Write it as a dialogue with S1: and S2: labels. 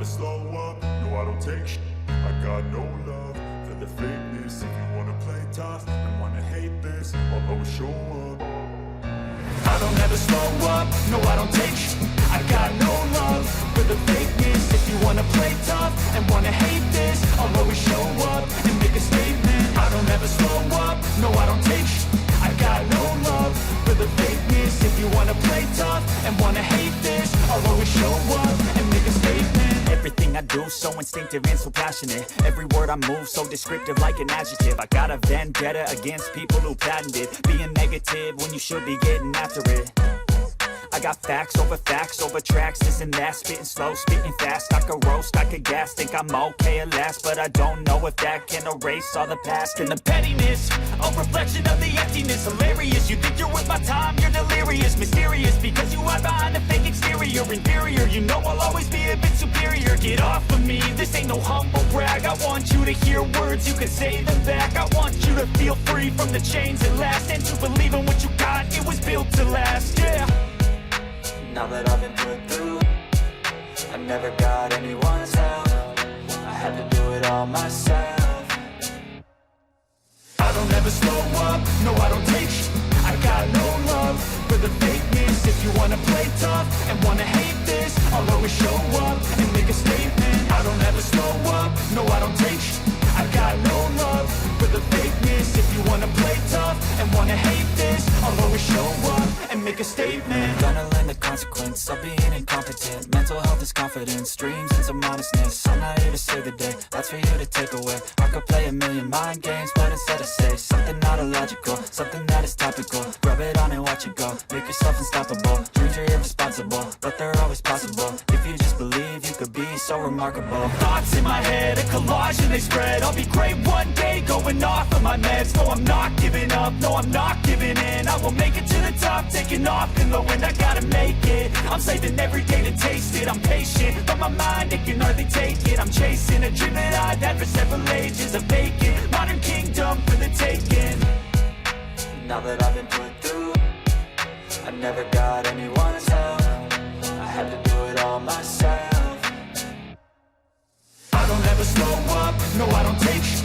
S1: never slow up, no I don't take shit. I got no love for the fakeness. If you wanna play tough and wanna hate this, I'll always show up. I don't ever slow up, no I don't take shit. I got no love for the fakeness. If you wanna play tough and wanna hate this, I'll always show up and make a statement. I don't ever slow up, no I don't take shit. I got no love for the fakeness. If you wanna play tough and wanna hate this, I'll always show up and make a statement.
S2: Everything I do so instinctive and so passionate. Every word I move so descriptive like an adjective. I got a vendetta against people who patented being negative when you should be getting after it. I got facts over tracks, this and that. Spitting slow, spitting fast. I could roast, I could gas. Think I'm okay at last, but I don't know if that can erase all the past. And the pettiness, a reflection of the emptiness. Hilarious, you think you're worth my time, you're delirious. Mysterious, because you hide behind a fake exterior. Inferior, you know I'll always be a bit superior. Get off of me, this ain't no humble brag. I want you to hear words, you can say them back. I want you to feel free from the chains at last, and to believe in what you got, it was built to last, yeah.
S3: Now that I've been put through, I never got anyone's help. I had to do it all myself.
S1: I don't ever slow up, no I don't take shit. I got no love for the fakeness. If you wanna play tough and wanna hate this, I'll always show up and make a statement. I don't ever slow up, no I don't take shit. I got no love for the fakeness. If you wanna play tough and wanna hate this, I'll always show up and make a statement.
S3: Gonna learn the consequence of being incompetent. Mental health is confidence, dreams and some honestness. I'm not here to save the day, that's for you to take away. I could play a million mind games, but instead I say something not illogical, something that is topical. Rub it on and watch it go, make yourself unstoppable. Dreams are irresponsible, but they're always possible. If you just believe, you could be so remarkable.
S2: Thoughts in my head, a collage and they spread. I'll be great one day, going off of my meds. No, I'm not giving up, no, I'm not giving in. I will make it to the top, taking off in the wind. I gotta make it, I'm saving every day to taste it. I'm patient, but my mind, it can hardly take it. I'm chasing a dream that I've had for several ages. A vacant, modern kingdom for the taking.
S3: Now that I've been put through, I never got anyone's help. I had to do it all myself.
S1: I don't ever slow up, no I don't take shit.